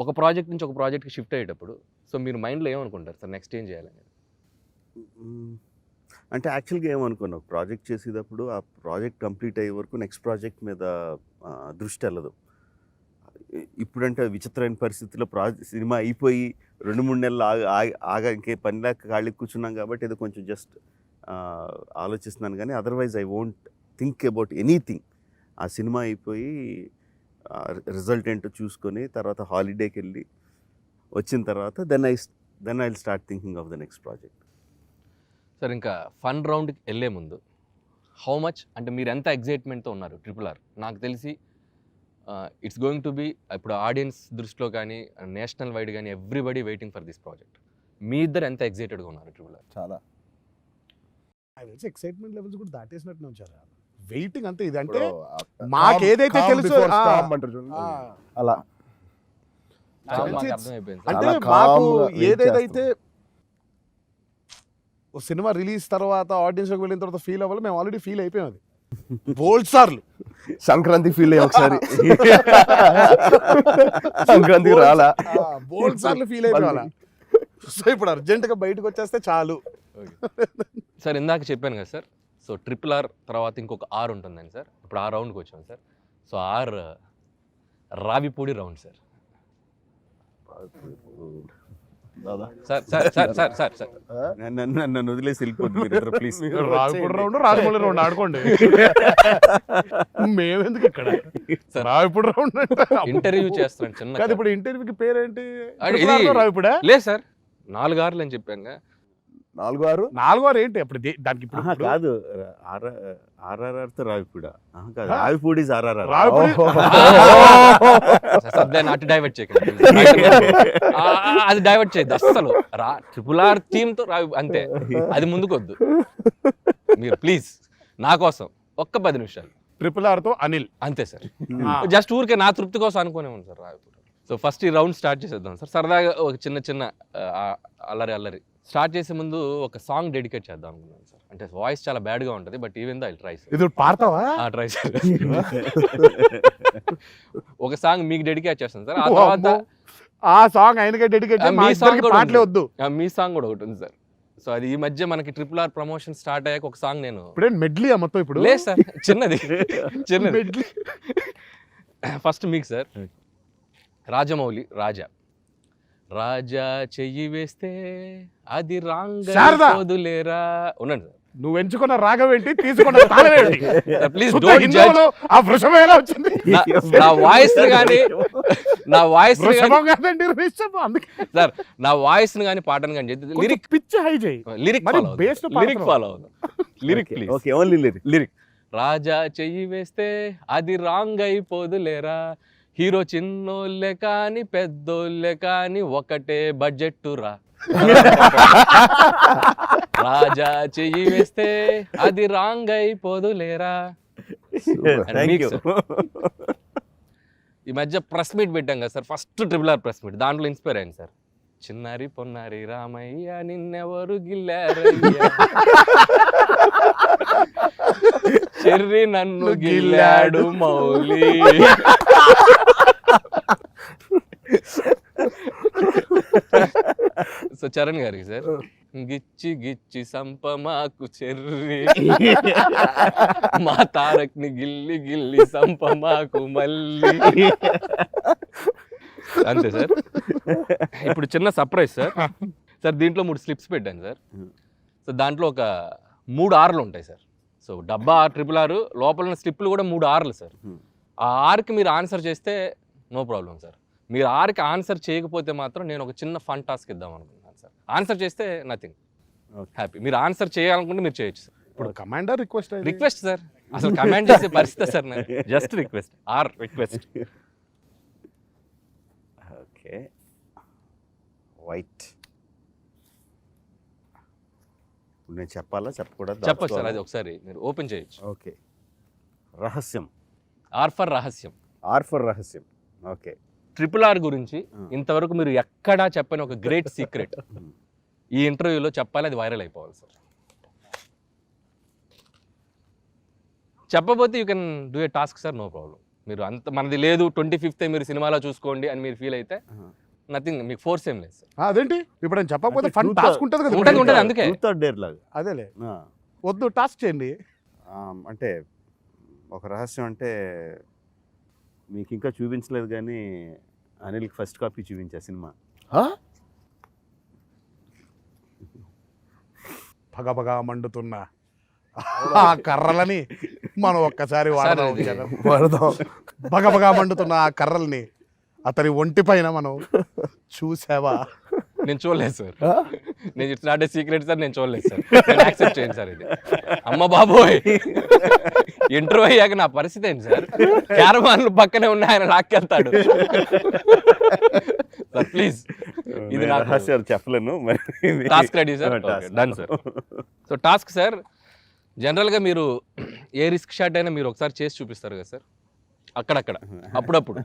ఒక ప్రాజెక్ట్ నుంచి ఒక ప్రాజెక్ట్కి షిఫ్ట్ అయ్యేటప్పుడు సో మీరు మైండ్లో ఏమనుకుంటారు సార్ నెక్స్ట్ ఏం చేయాలని? అంటే యాక్చువల్గా ఏమనుకున్నావు, ప్రాజెక్ట్ చేసేటప్పుడు ఆ ప్రాజెక్ట్ కంప్లీట్ అయ్యే వరకు నెక్స్ట్ ప్రాజెక్ట్ మీద దృష్టి వెళ్ళదు. ఇప్పుడంటే విచిత్రమైన పరిస్థితుల్లో సినిమా అయిపోయి 2-3 నెలలు ఆగా ఇంకే పని లేక ఖాళీ కూర్చున్నాం కాబట్టి ఏదో కొంచెం జస్ట్ ఆలోచిస్తున్నాను. కానీ otherwise I won't think about anything. ఆ సినిమా అయిపోయి రిజల్ట్ ఏంటో చూసుకొని తర్వాత హాలిడేకి వెళ్ళి వచ్చిన తర్వాత then I start thinking of the next project. Sir ఇంకా ఫన్ రౌండ్కి వెళ్ళే ముందు హౌ మచ్ అంటే మీరు ఎంత ఎగ్జైట్మెంట్తో ఉన్నారు RRR? నాకు తెలిసి ఇట్స్ గోయింగ్ టు బీ ఇప్పుడు ఆడియన్స్ దృష్టిలో కానీ నేషనల్ వైడ్ కానీ everybody waiting for this project. మీ ఇద్దరు ఎంత ఎగ్జైటెడ్గా ఉన్నారు RRR? చాలా ఎక్సైట్మెంట్ లెవెల్స్ కూడా దాటేసినట్టు ఉంచారు. వెయిటింగ్ అంతే. ఇది అంటే మాకు ఏదైతే తెలుసు అలా మాకు అర్థమైపోయింది సార్. అంటే చాలా మాకు calm గా wait ఏదైతే ఓ సినిమా రిలీజ్ తర్వాత ఆడియన్స్లోకి వెళ్ళిన తర్వాత ఫీల్ అవ్వాలి, మేము ఆల్రెడీ ఫీల్ అయిపోయాం. అది బోల్డ్ సార్లు సంక్రాంతి ఫీల్ అయ్యి ఒకసారి సంక్రాంతికి రాలా, బోల్డ్ సార్లు ఫీల్ అయిపోవాలి. సో ఇప్పుడు అర్జెంటుగా బయటకు వచ్చేస్తే చాలు. సార్ ఇందాక చెప్పాను కదా సార్, సో RRR తర్వాత ఇంకొక R ఉంటుందండి సార్. ఇప్పుడు ఆ రౌండ్కి వచ్చాం sir. So R Ravipudi round sir. Sir sir sir sir sir sir నన్ను వదిలేసి వెళ్ళిపోతుంది please. Ravipudi round, Rajamouli round ఆడుకోండి. మేమెందుకు ఇక్కడ రావిపూడి రౌండ్ ఇంటర్వ్యూ చేస్తున్నాను చిన్న. కాదు, ఇప్పుడు ఇంటర్వ్యూకి పేరేంటి? ఇది రావిపూడా? లేదు సార్, 4 R'లు అని చెప్పాను. 4 ఏంటి అప్పుడు దానికి? ఇప్పుడు కాదు, ఆర్ఆర్ఆర్తో రావిపూడా కాదు, రావిపూడి ఆర్ఆర్ఆర్. రావిపూడి దాన్ని అటు డైవర్ట్ చేయకండి, అది డైవర్ట్ చేయద్దు అస్సలు. RRR థీమ్తో రావి అంతే, అది ముందుకొద్దు మీరు ప్లీజ్. నా కోసం ఒక్క 10 నిమిషాలు RRR తో అనిల్ అంతే సార్. జస్ట్ ఊరికే నా తృప్తి కోసం అనుకునే ఉంది సార్ రావిపూడి. సో ఫస్ట్ ఈ రౌండ్ స్టార్ట్ చేసేద్దాం సార్. సరదాగా ఒక చిన్న అల్లరి స్టార్ట్ చేసే ముందు ఒక సాంగ్ డెడికేట్ చేద్దాం అనుకున్నాను సార్. అంటే వాయిస్ చాలా బ్యాడ్గా ఉంటుంది, but even though I try sir. ఇది పాడతావా? Try sir. ఒక సాంగ్ మీకు డెడికేట్ చేస్తాను సార్. ఆ తర్వాత ఆ సాంగ్ ఆయనకే డెడికేట్. మీ సాంగ్ కూడా పాటలే వద్దు, మీ సాంగ్ కూడా ఒకటి ఉంది సార్. సో అది ఈ మధ్య మనకి RRR ప్రమోషన్ స్టార్ట్ అయ్యాక ఒక సాంగ్ నేను ఇప్పుడే మెడ్లీ మొత్తం ఇప్పుడు లేదు సార్, చిన్నది. ఫస్ట్ మీకు సార్, రాజమౌళి రాజా చెయ్యి వేస్తే అది శారదా. రాంగలేరా. ఉండండి సార్, నువ్వు ఎంచుకున్న రాగం ఏంటి, తీసుకున్న తాళం ఏంటి? ప్లీజ్ శుద్ధ డోంట్ జడ్జ్. హిందువులో ఆ వృషభం ఎలా వచ్చింది? నా వాయిస్ కానీ వృషభం కాదండి, వృషభం. అందుకే సార్ నా వాయిస్ కానీ పాటను కానీ లిరిక్ పిచ్చి హై చేయి. లిరిక్ మరి ఫాలో bass తో లిరిక్ పాడుతున్నావు. ఫాలో అవును. Lyric please. Okay, only lyric. Raja చెయ్యి వేస్తే అది రాంగ్ అయిపోదులేరా, హీరో చిన్నోళ్ళే కాని పెద్దోళ్ళే కాని ఒకటే బడ్జెట్ రా. రాజా చెయ్యి వేస్తే అది రాంగ్ అయిపోదులేరా. ఈ మధ్య ప్రెస్ మీట్ పెట్టాం కదా sir, first RRR press meet. దాంట్లో ఇన్స్పైర్ అయింది సార్. చిన్నారి పొన్నారి రామయ్య నిన్నెవరు గిల్లారయ్యా, చెర్రి నన్ను గిల్లాడు మౌలి. సో చరణ్ గారికి సార్, గిచ్చి గిచ్చి సంపమాకు చెర్రి, మా తారక్ ని గిల్లి గిల్లి సంపమాకు మళ్ళీ. అంతే సార్. ఇప్పుడు చిన్న సర్ప్రైజ్ సార్. దీంట్లో 3 స్లిప్స్ పెట్టాను సార్. సో దాంట్లో ఒక 3 R'లు ఉంటాయి సార్. సో డబ్బా RRR, లోపల ఉన్న స్లిప్లు కూడా 3 R'లు సార్. ఆ R'కి మీరు ఆన్సర్ చేస్తే నో ప్రాబ్లం సార్. మీరు R'కి ఆన్సర్ చేయకపోతే మాత్రం నేను ఒక చిన్న ఫన్ టాస్క్ ఇద్దాం అనుకుంటున్నాను సార్. ఆన్సర్ చేస్తే నథింగ్, హ్యాపీ. మీరు ఆన్సర్ చేయాలనుకుంటే మీరు చేయొచ్చు సార్. ఇప్పుడు కమాండర్ రిక్వెస్ట్ సార్, అసలు కమాండ్ చేసే పరిస్థితి sir, just request. Request. Okay, white. నేను చెప్పాలా చెప్పకూడదు? చెప్పచ్చు సార్, అది ఒకసారి మీరు ఓపెన్ చేయొచ్చు. ఓకే, రహస్యం. R ఫర్ రహస్యం. ఆర్ ఫర్ రహస్యం. ఓకే. RRR గురించి ఇంతవరకు మీరు ఎక్కడా చెప్పని ఒక గ్రేట్ సీక్రెట్ ఈ ఇంటర్వ్యూలో చెప్పాలి, అది వైరల్ అయిపోవాలి సార్. చెప్పబోతే you can do a task sir, no problem. మీరు అంత మనది లేదు 25th మీరు సినిమాలో చూసుకోండి అని మీరు ఫీల్ అయితే నథింగ్, మీకు ఫోర్స్ ఏం లేదు సార్. అదేంటి ఇప్పుడు నేను చెప్పకపోతే ఫన్ Truth- టాస్క్ ఉంటుంది కదా. ఉంటుంది, ఉంటుంది. అందుకే. ట్రూత్ ఆర్ డేర్ లాగా. అదేలే వద్దు, టాస్క్ చేయండి. అంటే ఒక రహస్యం అంటే మీకు ఇంకా చూపించలేదు కానీ అనిల్కి ఫస్ట్ కాపీ చూపించా సినిమా. పగపగా మండుతున్న ఆ కర్రలని మనం ఒక్కసారి వాడదాం. ఇది- జనం. వాడదాం. పగపగా మండుతున్న ఆ కర్రల్ని అతని ఒంటి పైన మనం చూసావా? నేను చూడలేదు సార్. నేను it's not a secret sir, నేను చూడలేదు సార్. నేను యాక్సెప్ట్ చేయండి సార్ ఇది. అమ్మ బాబోయ్, ఇంటర్వ్యూ అయ్యాక నా పరిస్థితి ఏంటి సార్? క్యారవాన్లు పక్కనే ఉన్న ఆయన లాక్కెళ్తాడు సార్. ప్లీజ్, ఇది నాకు రహస్యాలు చెప్పలేను. Task ready sir. Done sir. So task sir, జనరల్గా మీరు ఏ రిస్క్ షాట్ అయినా మీరు ఒకసారి చేసి చూపిస్తారు కదా సార్, అక్కడక్కడ అప్పుడప్పుడు.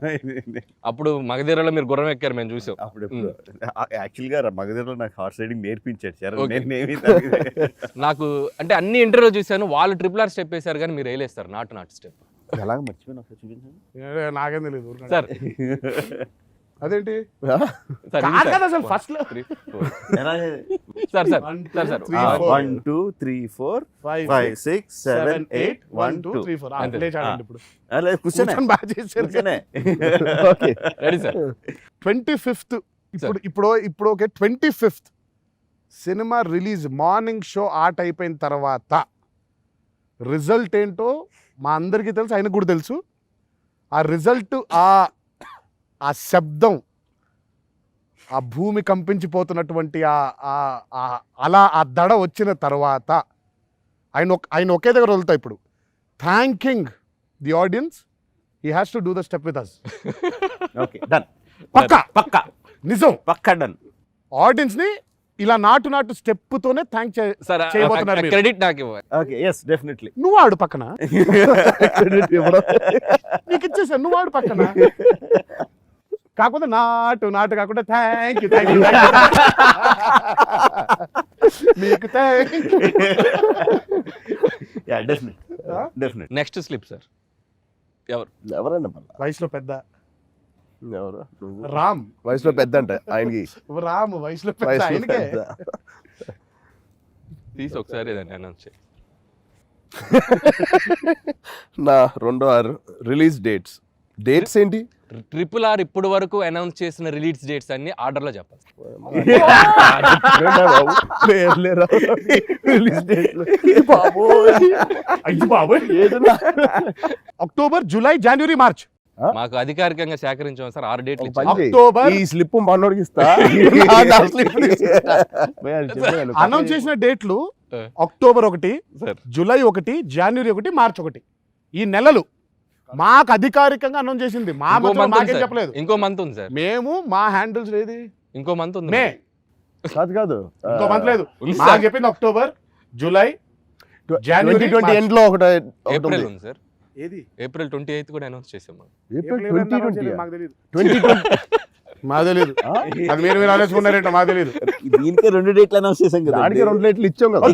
అప్పుడు మగధీరలో మీరు గుర్రం ఎక్కారు, మేము చూసాం. అప్పుడు యాక్చువల్గా మగధీరలో నాకు హార్స్ రైడింగ్ నేర్పించాడు సార్. Okay. నేనేమి నాకు అంటే అన్ని ఇంటర్వ్యూ చూశాను, వాళ్ళు RRR స్టెప్ వేశారు కానీ మీరు వేయలేస్తారు నాట్ స్టెప్ ఎలాగ మర్చిపోయినా ఒకసారి చూపించండి నాకేం తెలియదు సార్. అదేంటి సార్ కాదు కదా అసలు ఫస్ట్ లో సార్ సార్ 1 సార్ సార్ 2 3 1 2 3 4 5 6 7 8 1 2 3 4 అంతే. అట్లే చాలండి. ఇప్పుడు కూర్చొని కూర్చొని బాగా చేశారు. Ready sir. 25th ఇప్పుడు okay 25th cinema release morning show art అయిపోయిన తర్వాత రిజల్ట్ ఏంటో మా అందరికీ తెలుసు, ఆయనకు కూడా తెలుసు. ఆ రిజల్ట్ ఆ శబ్దం, ఆ భూమి కంపించిపోతున్నటువంటి అలా ఆ దడ వచ్చిన తర్వాత ఆయన ఒకే దగ్గర వదులుతా ఇప్పుడు. Thanking the audience, he has to do the step with us. Okay done. పక్కా పక్కా నిజం. పక్కా డన్. ఆడియన్స్ ని ఇలా నాటు స్టెప్ తోనే థ్యాంక్ సార్ చేయబోతున్నారు మీరు. క్రెడిట్ నాకు ఇవ్వాలి. Okay yes definitely. నువ్వు ఆడు పక్కన, నీకు ఇచ్చేసా, నువ్వు ఆడు పక్కన. కాకపోతే నాటు కాకుండా థ్యాంక్ యూ మీకు thank yeah definite definite. Next slip sir. ఎవరు? ఎవరన్నా మళ్ళా వయసులో పెద్ద ఎవరు? నువ్వు. రామ్. వయసులో పెద్ద అంట ఆయనకి. రామ్ వయసులో పెద్ద వయసులో ఆయనకే. పెద్ద. తీసి ఒకసారి ఏదైనా అనౌన్స్ చేయి. నా 2 రిలీజ్ డేట్స్ ఏంటి? RRR ఇప్పుడు వరకు అనౌన్స్ చేసిన రిలీజ్ డేట్స్ అన్ని ఆర్డర్లో చెప్పాలి. అయ్యి బాబోయ్. అక్టోబర్, జూలై, జనవరి, మార్చ్. మాకు అధికారికంగా సేకరించాం సార్ 6 డేట్లు పని ఇచ్చాం. చేయి. అక్టోబర్. ఈ స్లిప్ మనోడికి ఇస్తా. అనౌన్స్ చేసిన డేట్లు అక్టోబర్ 1, సార్ జూలై 1, జనవరి 1, మార్చ్ 1. ఈ నెలలు మాకు అధికారికంగా అనౌన్స్ చేసింది. మా ఇంకో మధ్యలో మంత్ ఉంది మాకేం సార్. చెప్పలేదు. ఇంకో మంత్ ఉంది సార్. మేము మా హ్యాండిల్స్ లేదు. ఇంకో మంత్ ఉంది. మే కాదు ఇంకో మంత్ లేదు. ఉంది మాకు సార్. చెప్పింది అక్టోబర్, జూలై, జనవరి, 2020 ఎండ్ లో ఒకటి ఏప్రిల్ ఉంది సార్. ఏది ఏప్రిల్ 28 కూడా అనౌన్స్ చేసాం మనం. ఏప్రిల్ ఏప్రిల్ ఏమైనా అనౌన్స్ 2020 చేయలేదు, మాకు తెలియదు. 2020 మాకు తెలియదు. అది మీరు ఆలోచుకున్నారేంటో మాకు తెలియదు. దీనికే 2 డేట్లు అనౌన్స్ చేసాం కదా. దానికి 2 లైట్లు ఇచ్చాం కదా.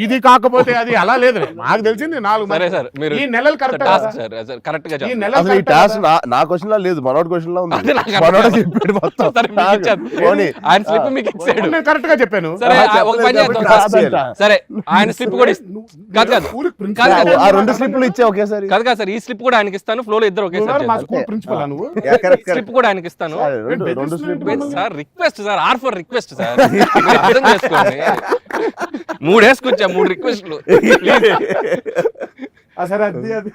ఇది కాకపోతే అది అలా లేదు. మాకు తెలిసింది 4 సరే సార్, మీరు ఈ నెలలు కరెక్ట్ టాస్క్ సార్ కరెక్ట్ గా ఈ చెప్పండి. నెలలు అసలు ఈ టాస్క్ నా క్వశ్చన్ లా లేదు, మనోడి క్వశ్చన్ లా ఉంది. అదే నాకు అర్థం మనోడే కాదు. చెప్పాడు మొత్తం. సరే, మీకు ఇచ్చాను. పోనీ. ఆయన స్లిప్ మీకు ఇచ్చాడు. నేను కరెక్ట్ గా చెప్పాను. సరే ఒక పని చెప్పలేదు చేద్దాం కాబట్టి సార్. కాదంట. సరే ఆయన స్లిప్ కూడా కాదు కాదు ఊరికి principal కాదు, కాదు. ఆ 2 స్లిప్లు ఇచ్చా ఒకేసారి. కాదు కాదు సార్, ఈ స్లిప్ కూడా ఆయనకి ఇస్తాను. ఫ్లో లో ఇద్దరు ఒకేసారి మా చేద్దాం. స్కూల్ ప్రిన్సిపల్ నువ్వు. స్లిప్ కూడా ఆయనకి ఇస్తాను. రెండు స్లిప్లు sir request sir, are for request sir. మీరు అర్థం చేసుకోండి. 3 వేసుకొచ్చా, 3 రిక్వెస్ట్లు. సరే అది అది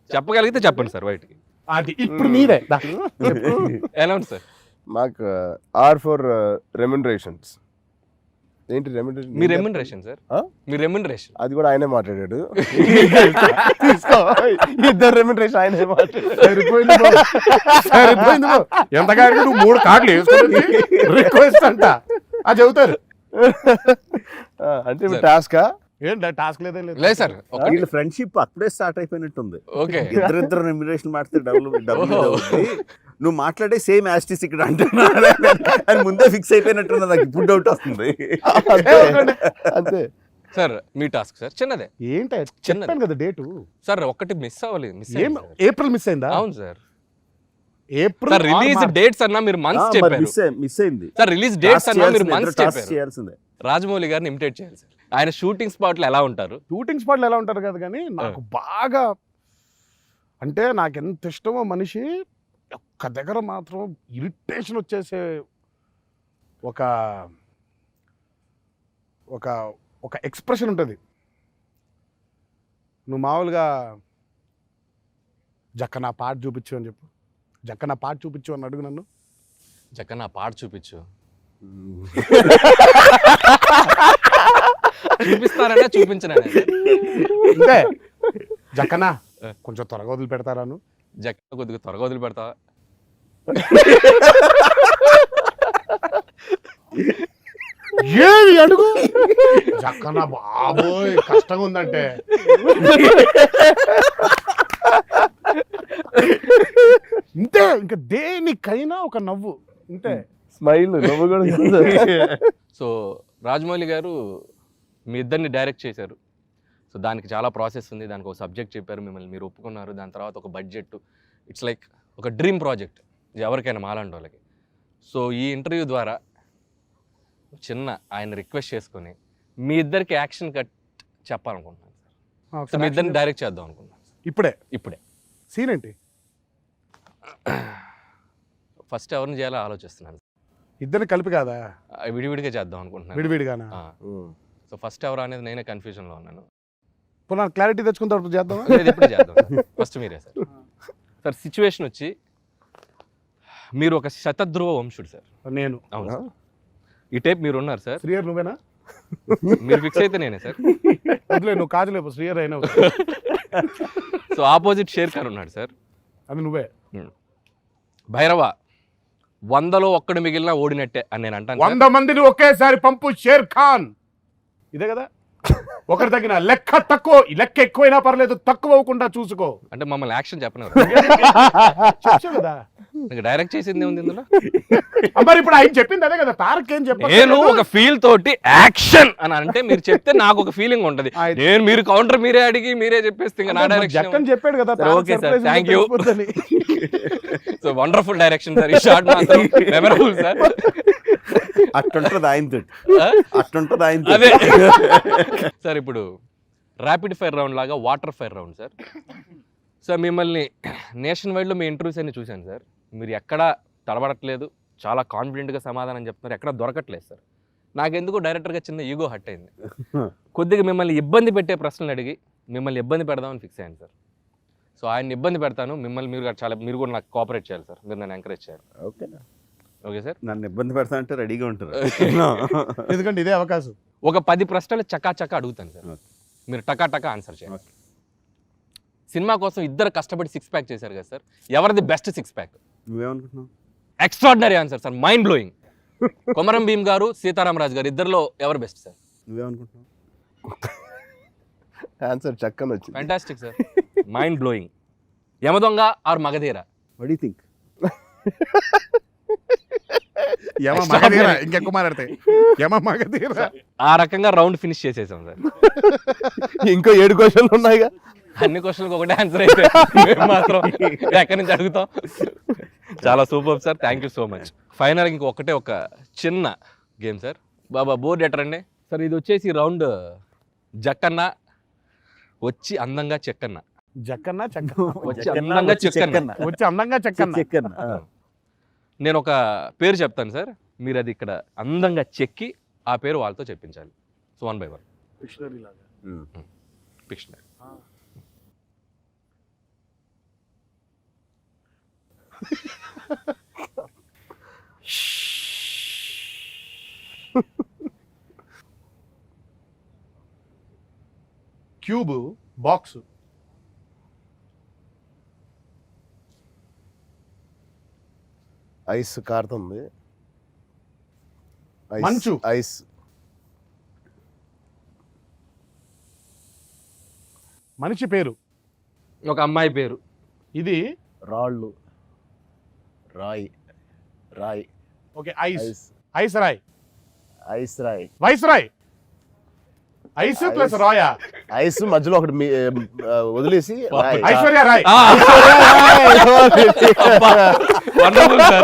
చెప్పగలిగితే చెప్పండి సార్ బయటికి. అది ఇప్పుడు నీదే. ఎలా ఉంది సార్? మాకు ఆర్ ఫర్ రెమ్యునరేషన్స్. ఏంటి రెమ్యునరేషన్? మీ రెమ్యునరేషన్ సార్, మీ రెమ్యునరేషన్. అది కూడా ఆయనే మాట్లాడాడు. తీసుకో. ఇద్దరు రెమ్యునరేషన్ ఆయనే మాట్లాడాడు. సరిపోయింది బాబు. సరిపోయింది బాబు. ఎంతకాడికి నువ్వు 3 కార్డులు వేసుకొని రిక్వెస్ట్ అంట అది చెబుతారు. అంటే ఇప్పుడు టాస్కా? ఏంటి టాస్క్ లేదే లేదు లేదు సార్ వీళ్ళ ఫ్రెండ్షిప్ అప్పుడే స్టార్ట్ అయిపోయినట్టుంది. ఓకే ఇద్దరిద్దరు రెమ్యునరేషన్ మాడితే డబ్బులు అవుతుంది. నువ్వు మాట్లాడే సేమ్ యాస్టిస్ ఇక్కడ అంటున్నా అని ముందే ఫిక్స్ అయిపోయినట్టున్నా. నాకు ఇప్పుడు డౌట్ వస్తుంది. అంతే సార్ మీ టాస్క్ సార్ చిన్నదే. ఏంటి చిన్నది. చెప్పాను కదా డేటు. సార్ ఒకటి మిస్ అవ్వాలి. మిస్ ఏం ఏప్రిల్ మిస్ అయిందా? అవును sir. April sir release dates అన్నా మీరు మంత్స్ చెప్పారు. మిస్ అయింది. సార్ రిలీజ్ డేట్స్ అన్నా మీరు మంత్స్ టాస్క్ చెప్పారు. చేయాల్సిందే. రాజమౌళి గారిని ఇమిటేట్ చేయాలి సార్. ఆయన షూటింగ్ స్పాట్ లో ఎలా ఉంటారు? షూటింగ్ స్పాట్లు ఎలా ఉంటారు కదా, కానీ నాకు బాగా అంటే నాకు ఎంత ఇష్టమో మనిషి, ఒక్క దగ్గర మాత్రం ఇరిటేషన్ వచ్చేసే ఒక ఒక ఒక ఎక్స్ప్రెషన్ ఉంటుంది. నువ్వు మామూలుగా జక్క నా పాట చూపించు అని చెప్పు, జక్క నా పాట చూపించు అని అడుగు నన్ను. జక్క నా పాట చూపించు. చూపిస్తారనే చూపించననే. అంతే. జక్కనా కొంచెం త్వరగా వదిలి పెడతారాను. జక్క కొద్దిగా త్వరగా వదిలి పెడతావా? ఏది అడుగు. జక్కనా బాబోయ్ కష్టంగా ఉందంటే ఇంతే. ఇంకా దేనికైనా ఒక నవ్వు ఇంతే. స్మైల్ నవ్వు కూడా. సో రాజమౌళి గారు మీ ఇద్దరిని డైరెక్ట్ చేశారు. సో దానికి చాలా ప్రాసెస్ ఉంది. దానికి ఒక సబ్జెక్ట్ చెప్పారు, మిమ్మల్ని మీరు ఒప్పుకున్నారు. దాని తర్వాత ఒక బడ్జెట్. ఇట్స్ లైక్ ఒక డ్రీమ్ ప్రాజెక్ట్ ఎవరికైనా మాలాంటి వాళ్ళకి. సో ఈ ఇంటర్వ్యూ ద్వారా చిన్న ఆయన రిక్వెస్ట్ చేసుకొని మీ ఇద్దరికి యాక్షన్ కట్ చెప్పాలనుకుంటున్నాను సార్. సో మీ ఇద్దరిని డైరెక్ట్ చేద్దాం అనుకుంటున్నాను సార్. ఇప్పుడే సీన్ ఏంటి? ఫస్ట్ ఎవరిని చేయాలో ఆలోచిస్తున్నాను. ఇద్దరిని కలిపి కాదా? విడివిడిగా చేద్దాం అనుకుంటున్నాను. విడివిడిగానా? సో ఫస్ట్ ఎవరు అనేది నేనే కన్ఫ్యూజన్లో ఉన్నాను. పునః క్లారిటీ తెచ్చుకున్న తర్వాత చేద్దాం. లేదు ఇప్పుడు చేద్దాం. ఫస్ట్ మీరే సార్. సార్ సిచ్యువేషన్ వచ్చి మీరు ఒక శతధ్రువ వంశుడు సార్. నేను. అవును సార్. ఈ టైప్ మీరు ఉన్నారు సార్. శ్రీయర్ నువ్వేనా? మీరు ఫిక్స్ అయితే నేనే సార్. వదిలే, నువ్వు కాదులేపు శ్రీయర్ అయినావు. సో ఆపోజిట్ షేర్ ఖాన్ ఉన్నాడు సార్. అది నువ్వే. భైరవ 100లో ఒక్కడు మిగిలిన ఓడినట్టే అని నేను అంటాను. 100 మందిని ఒకేసారి పంపు షేర్ ఖాన్. ఇదే కదా ఒకటి తగిన లెక్క తక్కువ, లెక్క ఎక్కువైనా పర్లేదు, తక్కువ అవ్వకుండా చూసుకో. అంటే మమ్మల్ని యాక్షన్ చెప్పను చెప్పావు కదా. డైరెక్ట్ చేసింది ఉంది ఇందులో. మరి ఇప్పుడు ఆయన చెప్పింది అదే కదా. తారక్ ఏం చెప్పాను, నేను ఒక ఫీల్ తోటి యాక్షన్ అని అంటే మీరు చెప్తే నాకు ఒక ఫీలింగ్ ఉంటది. నేను మీరు కౌంటర్ మీరే అడిగి మీరే చెప్పేస్తే ఇంకా నా డైరెక్షన్ జక్కన్ చెప్పాడు కదా. Okay sir, thank you. So wonderful direction sir. ఈ షాట్ మాత్రం మెమరబుల్ సార్. అట్టుంటది ఆయనతో. అదే సార్. ఇప్పుడు ర్యాపిడ్ ఫైర్ రౌండ్ లాగా water fire round sir. Sir మిమ్మల్ని నేషన్ వైడ్లో మీ ఇంటర్వ్యూస్ అన్ని చూశాను సార్. మీరు ఎక్కడా తడబడట్లేదు, చాలా కాన్ఫిడెంట్గా సమాధానం చెప్తున్నారు, ఎక్కడ దొరకట్లేదు సార్. నాకెందుకు డైరెక్టర్గా చిన్న ఈగో హట్ అయింది. కొద్దిగా మిమ్మల్ని ఇబ్బంది పెట్టే ప్రశ్నలు అడిగి మిమ్మల్ని ఇబ్బంది పెడదామని ఫిక్స్ అయ్యాను సార్. సో ఆయన ఇబ్బంది పెడతాను, మిమ్మల్ని మీరు కూడా నాకు కోఆపరేట్ చేయాలి సార్. మీరు నన్ను ఎంకరేజ్ చేయాలి. Okay sir. నన్ను ఇబ్బంది పెడతానంటే రెడీగా ఉంటారు. ఎందుకంటే ఇదే అవకాశం. ఒక 10 ప్రశ్నలు చకా అడుగుతాను సార్. మీరు టకా ఆన్సర్ చేయాలి. సినిమా కోసం ఇద్దరు కష్టపడి 6 ప్యాక్ చేశారు కదా సార్. ఎవరిది బెస్ట్ 6 ప్యాక్? నువ్వేమనుకుంటున్నావు? Extraordinary answer sir, mind blowing. Komaram Bheem గారు, సీతారామరాజు గారు, ఇద్దరిలో ఎవరు బెస్ట్ సార్? నువ్వేమనుకుంటున్నావు? ఆన్సర్ చక్కని వచ్చింది. Fantastic sir, mind blowing. Yamadonga or Magadheera? What do you think? ఇంకెక్కువ మాట్లాడితే ఆ రకంగా రౌండ్ ఫినిష్ చేసేసాం సార్. ఇంకో 7 క్వశ్చన్లు ఉన్నాయిగా. అన్ని క్వశ్చన్లకు ఒకటే ఆన్సర్ అయితే మేము మాత్రం ఎక్కడి నుంచి అడుగుతాం. చాలా super sir, thank you so much. Final ఇంకొకటే ఒక చిన్న గేమ్ సార్. బాబా బోర్డు ఎట్టరండి సార్. ఇది వచ్చేసి రౌండ్ జక్కన్న వచ్చి అందంగా చెక్కన్న. జక్కన్న వచ్చి అందంగా చెక్కన్న. వచ్చి అందంగా చెక్కన్న. నేను ఒక పేరు చెప్తాను సార్, మీరు అది ఇక్కడ అందంగా చెక్కి ఆ పేరు వాళ్ళతో చెప్పించాలి. So 1 by 1. Pictionary. Cube box. Ice కారుతుంది. మంచు. ఐస్. మనిషి పేరు. ఒక అమ్మాయి పేరు. ఇది రాళ్ళు, Rai, Rai, okay. Ice, ice, ice Rai, ice Rai, వైస్ రాయ్. ఐస్ ప్లస్ రాయా, ఐస్ మధ్యలో ఒకటి వదిలేసి రాయ్. ఐశ్వర్య రాయ్. ఆ, అబ్బా, wonderful sir.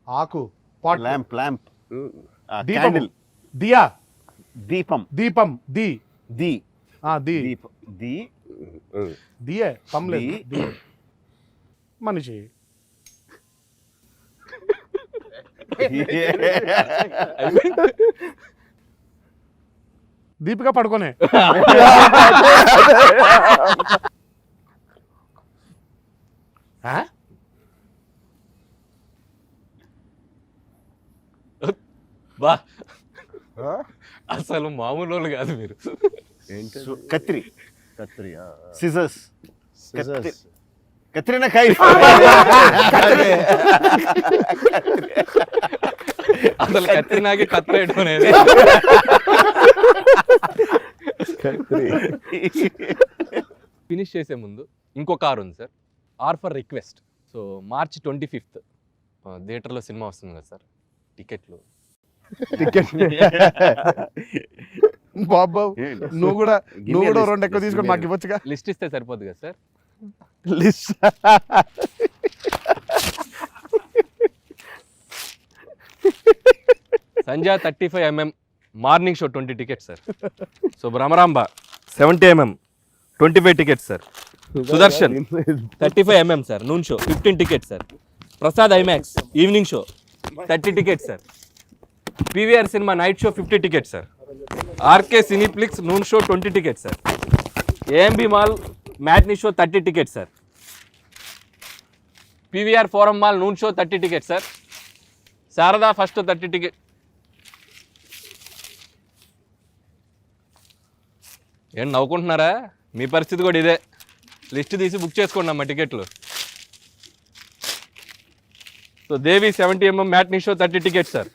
ఆకు, పాట్, ల్యాంప్, ల్యాంప్, దీపము, క్యాండిల్, దియా, దీపం, దీపం, ది, ది, ది, దీపం, ది, దియే పమ్లేదు. ది. మనిషి. దీపిక పడుకోనే. ఆ? బా, అసలు మామూలు వాళ్ళు కాదు మీరు. కత్రి, కత్రి, సిజర్స్, కత్రినా కైఫ్. అసలు కత్రినాకి కత్రేయడం అనేది. ఫినిష్ చేసే ముందు ఇంకో కార్ ఉంది sir, are for request. So March 25th థియేటర్లో సినిమా వస్తుంది కదా సార్, టికెట్లు. బాబు నువ్వు కూడా రెండు ఎక్కువ తీసుకొని మాకు ఇవ్వచ్చుగా. లిస్ట్ ఇస్తే సరిపోద్ది కదా sir. Sanjay 35mm morning show 20 tickets sir. So Bhramaramba 70mm 25 tickets sir. Sudarshan 35mm sir noon show 15 tickets sir. Prasad IMAX evening show 30 tickets sir. PVR cinema night show 50 tickets sir. RK cineplex noon show 20 tickets sir. AMB mall matinee show 30 tickets sir. PVR forum mall noon show 30 tickets sir. Sharada first 30 ticket. ఏం నవ్వుకుంటున్నారా? మీ పరిస్థితి కూడా ఇదే. లిస్ట్ తీసి బుక్ చేసుకోండి అమ్మా టికెట్లు. సో దేవి 70mm matinee show 30 tickets sir.